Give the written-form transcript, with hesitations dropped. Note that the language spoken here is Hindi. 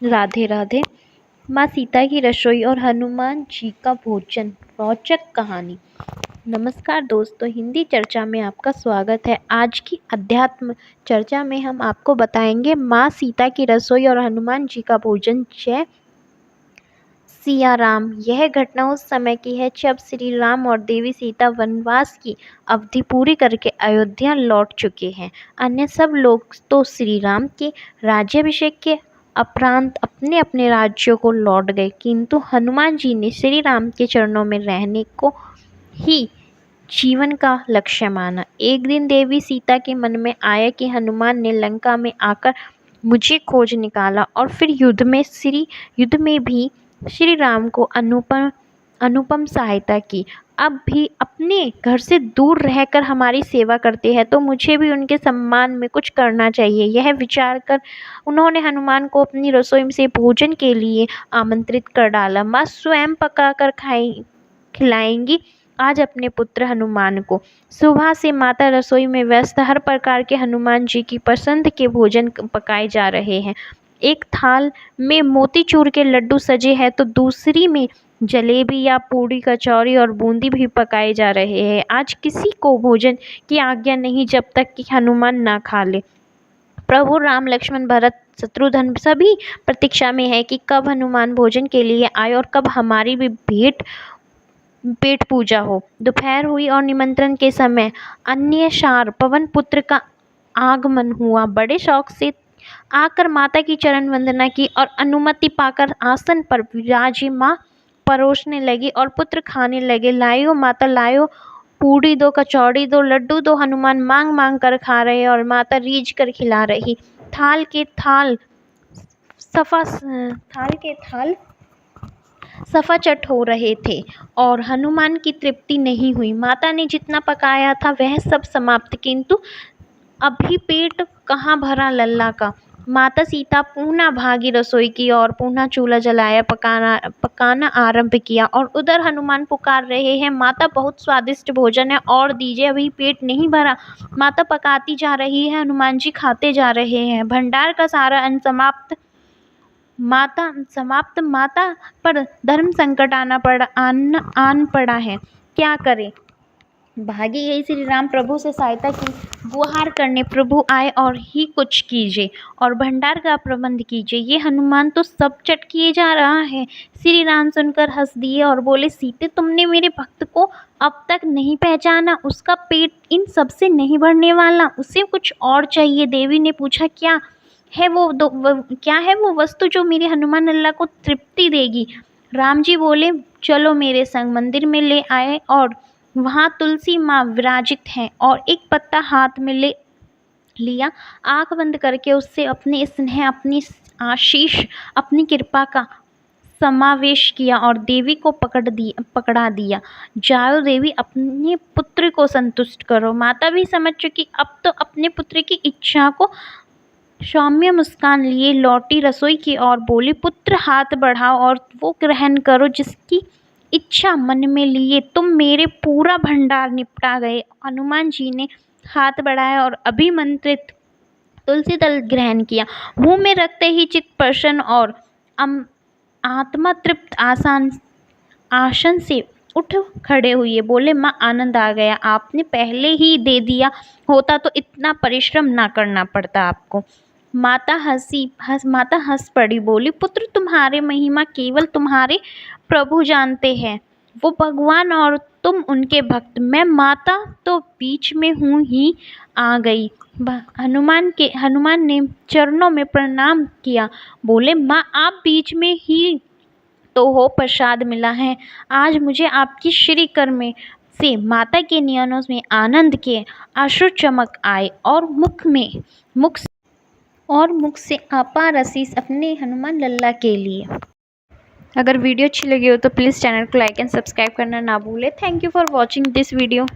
राधे राधे। माँ सीता की रसोई और हनुमान जी का भोजन, रोचक कहानी। नमस्कार दोस्तों, हिंदी चर्चा में आपका स्वागत है। आज की अध्यात्म चर्चा में हम आपको बताएंगे माँ सीता की रसोई और हनुमान जी का भोजन। जय सिया राम। यह घटना उस समय की है जब श्री राम और देवी सीता वनवास की अवधि पूरी करके अयोध्या लौट चुके हैं। अन्य सब लोग तो श्री राम के राज्याभिषेक के उपरांत अपने अपने राज्यों को लौट गए, किंतु हनुमान जी ने श्री राम के चरणों में रहने को ही जीवन का लक्ष्य माना। एक दिन देवी सीता के मन में आया कि हनुमान ने लंका में आकर मुझे खोज निकाला और फिर युद्ध में भी श्री राम को अनुपम सहायता की। अब भी अपने घर से दूर रहकर हमारी सेवा करते हैं, तो मुझे भी उनके सम्मान में कुछ करना चाहिए। यह विचार कर उन्होंने हनुमान को अपनी रसोई से भोजन के लिए आमंत्रित कर डाला। माँ स्वयं पकाकर खिलाएंगी आज अपने पुत्र हनुमान को। सुबह से माता रसोई में व्यस्त, हर प्रकार के हनुमान जी की पसंद के भोजन पकाए जा रहे हैं। एक थाल में मोतीचूर के लड्डू सजे हैं, तो दूसरी में जलेबी या पूड़ी, कचौरी और बूंदी भी पकाए जा रहे हैं। आज किसी को भोजन की आज्ञा नहीं जब तक कि हनुमान ना खा ले। प्रभु राम, लक्ष्मण, भरत, शत्रुघ्न सभी प्रतीक्षा में है कि कब हनुमान भोजन के लिए आए और कब हमारी भी पेट पूजा हो। दोपहर हुई और निमंत्रण के समय अन्यसार पवन पुत्र का आगमन हुआ। बड़े शौक से आकर माता की चरण वंदना की और अनुमति पाकर आसन पर विराजमान परोसने लगी और पुत्र खाने लगे। लायो माता लायो, पूड़ी दो, कचौड़ी दो, लड्डू दो। हनुमान मांग मांग कर खा रहे और माता रीझ कर खिला रही। थाल के थाल सफाचट हो रहे थे और हनुमान की तृप्ति नहीं हुई। माता ने जितना पकाया था वह सब समाप्त, किंतु अभी पेट कहाँ भरा लल्ला का। माता सीता पुनः भागी रसोई की और पुनः चूल्हा जलाया, पकाना आरंभ किया। और उधर हनुमान पुकार रहे हैं, माता बहुत स्वादिष्ट भोजन है और दीजिए, अभी पेट नहीं भरा। माता पकाती जा रही है, हनुमान जी खाते जा रहे हैं। भंडार का सारा अन्न समाप्त। माता पर धर्म संकट आन पड़ा है, क्या करे। भागी गई श्री राम प्रभु से सहायता की गुहार करने। प्रभु आए और ही कुछ कीजिए और भंडार का प्रबंध कीजिए। ये हनुमान तो सब चट किए जा रहा है। श्री राम सुनकर हंस दिए और बोले, सीते, तुमने मेरे भक्त को अब तक नहीं पहचाना। उसका पेट इन सब से नहीं भरने वाला, उसे कुछ और चाहिए। देवी ने पूछा, क्या है वो वस्तु जो मेरे हनुमान लल्ला को तृप्ति देगी। राम जी बोले, चलो मेरे संग। मंदिर में ले आए और वहाँ तुलसी माँ विराजित हैं और एक पत्ता हाथ में ले लिया। आँख बंद करके उससे अपने स्नेह, अपनी आशीष, अपनी कृपा का समावेश किया और देवी को पकड़ा दिया। जाओ देवी, अपने पुत्र को संतुष्ट करो। माता भी समझ चुकी, अब तो अपने पुत्र की इच्छा को सौम्य मुस्कान लिए लौटी रसोई की और बोली, पुत्र हाथ बढ़ाओ और वो ग्रहण करो जिसकी इच्छा मन में लिए तुम मेरे पूरा भंडार निपटा गए। हनुमान जी ने हाथ बढ़ाया और अभिमंत्रित तुलसी दल ग्रहण किया। मुंह में रखते ही चित्त प्रसन्न और आत्मा तृप्त आसन से उठ खड़े हुए। बोले, माँ, आनंद आ गया। आपने पहले ही दे दिया होता तो इतना परिश्रम ना करना पड़ता आपको। माता हंस पड़ी, बोली, पुत्र, तुम्हारे महिमा केवल तुम्हारे प्रभु जानते हैं। वो भगवान और तुम उनके भक्त। मैं माता तो बीच में हूँ ही आ गई। हनुमान ने चरणों में प्रणाम किया। बोले, माँ, आप बीच में ही तो हो, प्रसाद मिला है। आज मुझे आपकी श्री कर में से माता के नयनों में आनंद के अश्रु चमक आए और मुख से अपार आशीष अपने हनुमान लल्ला के लिए। अगर वीडियो अच्छी लगी हो तो प्लीज़ चैनल को लाइक एंड सब्सक्राइब करना ना भूलें। Thank you for watching this video.